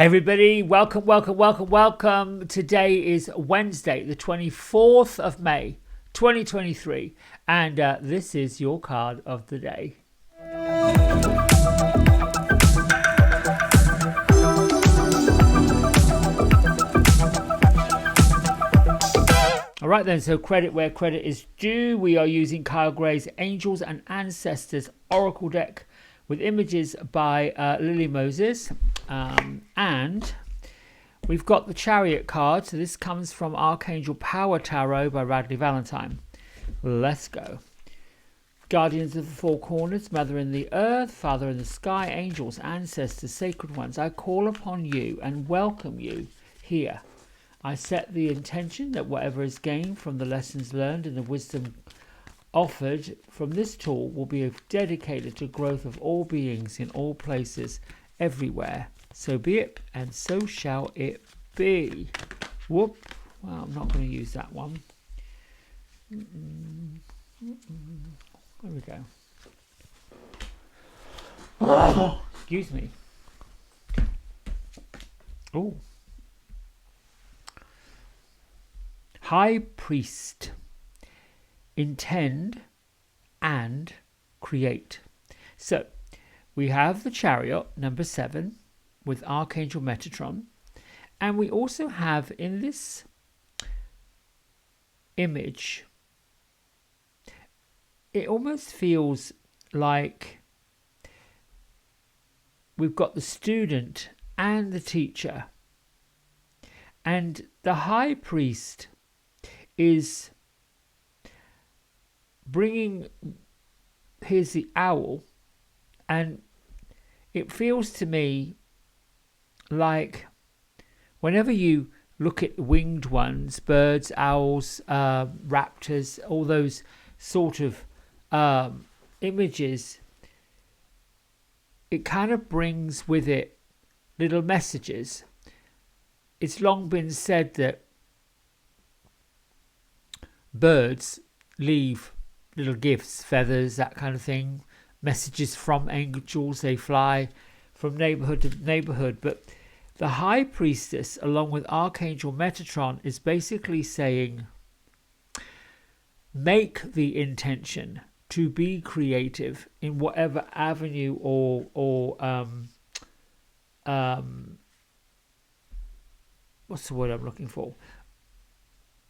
Hey everybody, welcome. Today is Wednesday, the 24th of May, 2023, and this is your card of the day. All right then, so credit where credit is due. We are using Kyle Gray's Angels and Ancestors Oracle deck with images by Lily Moses. And we've got the Chariot card. So this comes from Archangel Power Tarot by Radley Valentine. Let's go. Guardians of the Four Corners, Mother in the Earth, Father in the Sky, Angels, Ancestors, Sacred Ones, I call upon you and welcome you here. I set the intention that whatever is gained from the lessons learned and the wisdom offered from this tool will be dedicated to growth of all beings in all places, everywhere. So be it, and so shall it be. Whoop. Well, I'm not going to use that one. There we go. Oh, excuse me. Oh. High Priest. Intend and create. So we have the Chariot, number 7, with Archangel Metatron. And we also have in this image, it almost feels like we've got the student and the teacher. And the High Priest is bringing, here's the owl, and it feels to me like whenever you look at winged ones, birds, owls, raptors, all those sort of images, it kind of brings with it little messages. It's long been said that birds leave little gifts, feathers, that kind of thing, messages from angels. They fly from neighborhood to neighborhood. But the High Priestess, along with Archangel Metatron, is basically saying, make the intention to be creative in whatever avenue or what's the word I'm looking for?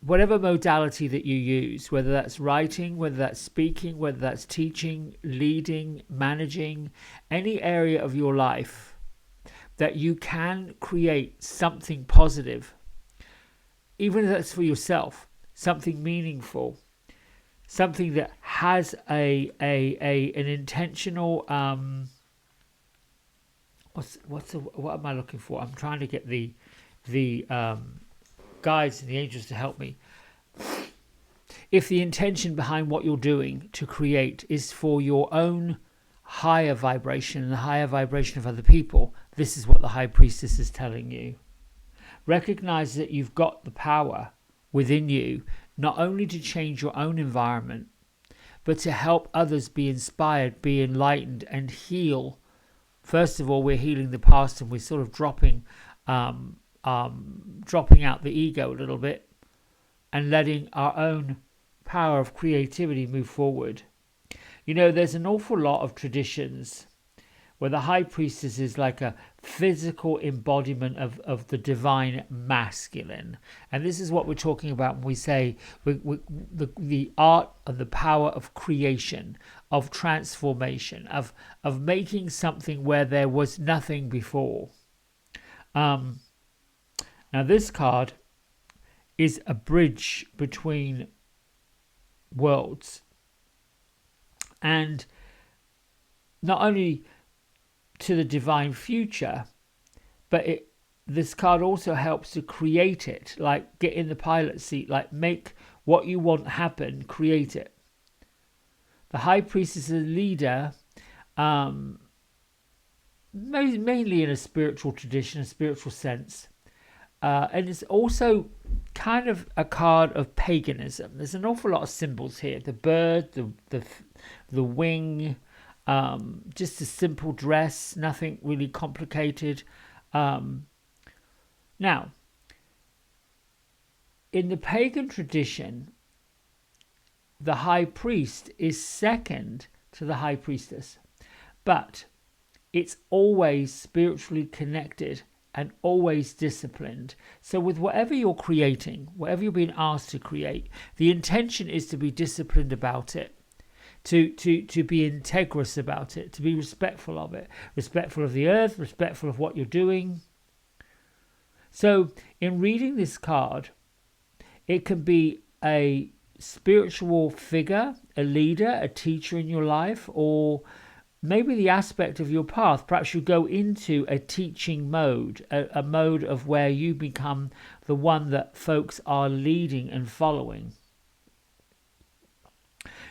Whatever modality that you use, whether that's writing, whether that's speaking, whether that's teaching, leading, managing, any area of your life, that you can create something positive, even if that's for yourself, something meaningful, something that has an intentional what am I looking for? I'm trying to get the guides and the angels to help me. If the intention behind what you're doing to create is for your own higher vibration and the higher vibration of other people, this is what the High Priestess is telling you. Recognize that you've got the power within you, not only to change your own environment, but to help others be inspired, be enlightened, and heal. First of all, we're healing the past, and we're sort of dropping out the ego a little bit and letting our own power of creativity move forward. You know, there's an awful lot of traditions where the High Priestess is like a physical embodiment of the divine masculine. And this is what we're talking about when we say the art and the power of creation, of transformation, of making something where there was nothing before. Now this card is a bridge between worlds. And not only to the divine future, but this card also helps to create it, like get in the pilot seat, like make what you want happen, create it. The High Priestess is a leader, mainly in a spiritual tradition, a spiritual sense. And it's also kind of a card of paganism. There's an awful lot of symbols here. The bird, the wing, just a simple dress, nothing really complicated. Now, in the pagan tradition, the high priest is second to the high priestess, but it's always spiritually connected and always disciplined. So with whatever you're creating, whatever you're being asked to create, the intention is to be disciplined about it, to be integrous about it, to be respectful of it, respectful of the earth, respectful of what you're doing. So in reading this card, it can be a spiritual figure, a leader, a teacher in your life, or maybe the aspect of your path. Perhaps you go into a teaching mode, a mode of where you become the one that folks are leading and following.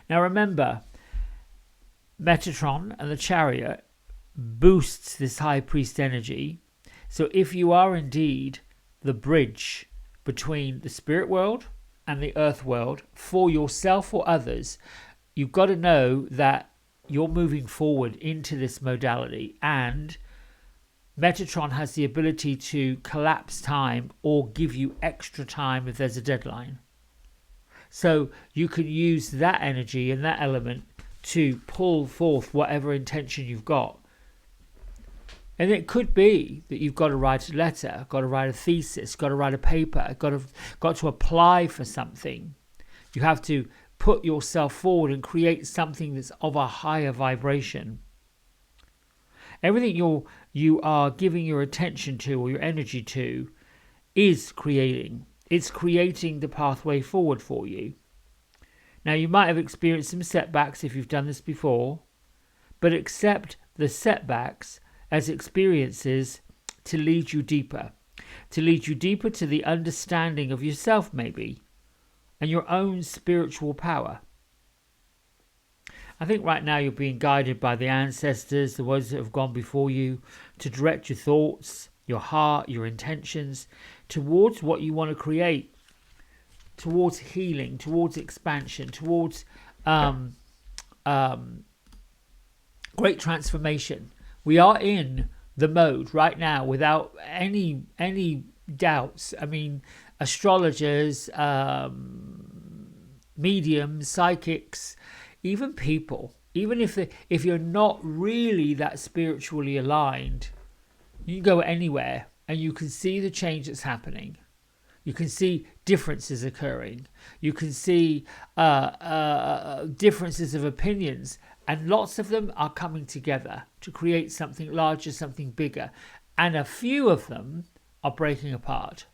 Now remember, Metatron and the Chariot boosts this high priest energy. So if you are indeed the bridge between the spirit world and the earth world for yourself or others, you've got to know that you're moving forward into this modality, and Metatron has the ability to collapse time or give you extra time if there's a deadline. So you can use that energy and that element to pull forth whatever intention you've got. And it could be that you've got to write a letter, got to write a thesis, got to write a paper, got to apply for something. You have to put yourself forward and create something that's of a higher vibration. Everything you are giving your attention to or your energy to is creating. It's creating the pathway forward for you. Now, you might have experienced some setbacks if you've done this before, but accept the setbacks as experiences to lead you deeper to the understanding of yourself maybe, and your own spiritual power. I think right now you're being guided by the ancestors, the ones that have gone before you, to direct your thoughts, your heart, your intentions towards what you want to create, towards healing, towards expansion, towards great transformation. We are in the mode right now without any doubts. I mean, astrologers, mediums, psychics, even people, even if you're not really that spiritually aligned, you can go anywhere and you can see the change that's happening. You can see differences occurring. You can see differences of opinions, and lots of them are coming together to create something larger, something bigger. And a few of them are breaking apart.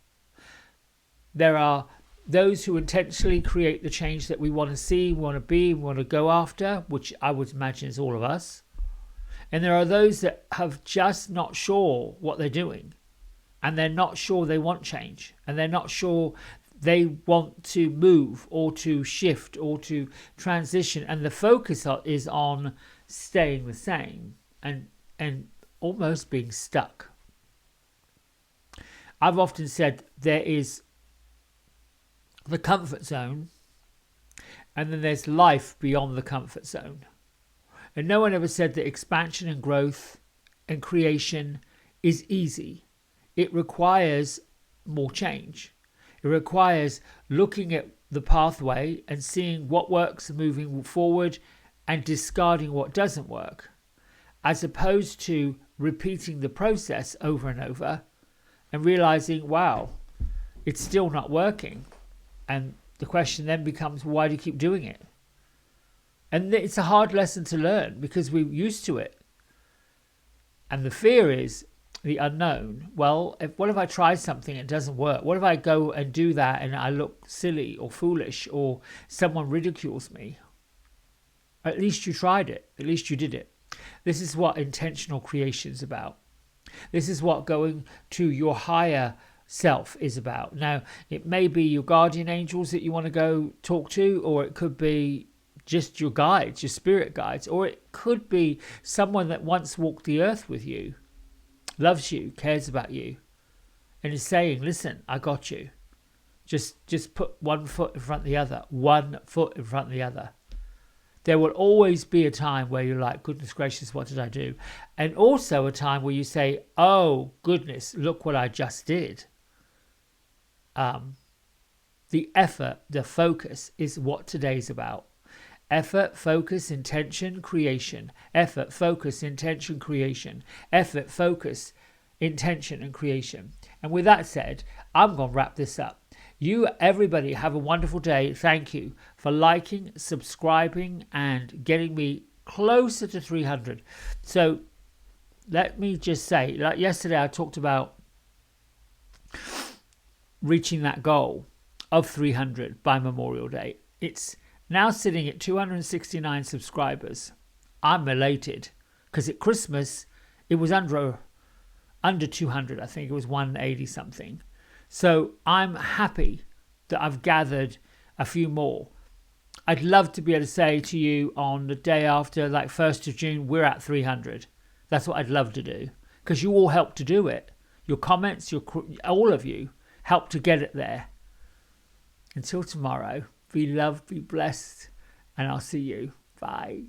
There are those who intentionally create the change that we want to see, want to be, want to go after, which I would imagine is all of us. And there are those that have just not sure what they're doing. And they're not sure they want change. And they're not sure they want to move or to shift or to transition. And the focus is on staying the same and almost being stuck. I've often said there is the comfort zone, and then there's life beyond the comfort zone. And no one ever said that expansion and growth and creation is easy. It requires more change. It requires looking at the pathway and seeing what works and moving forward and discarding what doesn't work, as opposed to repeating the process over and over and realizing, wow, it's still not working. And the question then becomes, why do you keep doing it? And it's a hard lesson to learn because we're used to it. And the fear is the unknown. Well, what if I try something and it doesn't work? What if I go and do that and I look silly or foolish or someone ridicules me? At least you tried it. At least you did it. This is what intentional creation is about. This is what going to your higher self is about. Now, it may be your guardian angels that you want to go talk to, or it could be just your guides, your spirit guides, or it could be someone that once walked the earth with you, loves you, cares about you, and is saying, listen, I got you. Just put one foot in front of the other, one foot in front of the other. There will always be a time where you're like, goodness gracious, what did I do? And also a time where you say, oh, goodness, look what I just did. the effort, the focus is what today's about. Effort, focus, intention, creation. Effort, focus, intention, creation. Effort, focus, intention, and creation. And with that said, I'm going to wrap this up. You, everybody, have a wonderful day. Thank you for liking, subscribing, and getting me closer to 300. So let me just say, like yesterday, I talked about reaching that goal of 300 by Memorial Day. It's now sitting at 269 subscribers. I'm elated because at Christmas it was under 200. I think it was 180 something. So I'm happy that I've gathered a few more. I'd love to be able to say to you on the day after, like 1st of June, we're at 300. That's what I'd love to do because you all helped to do it. Your comments, all of you helped to get it there. Until tomorrow, be loved, be blessed, and I'll see you. Bye.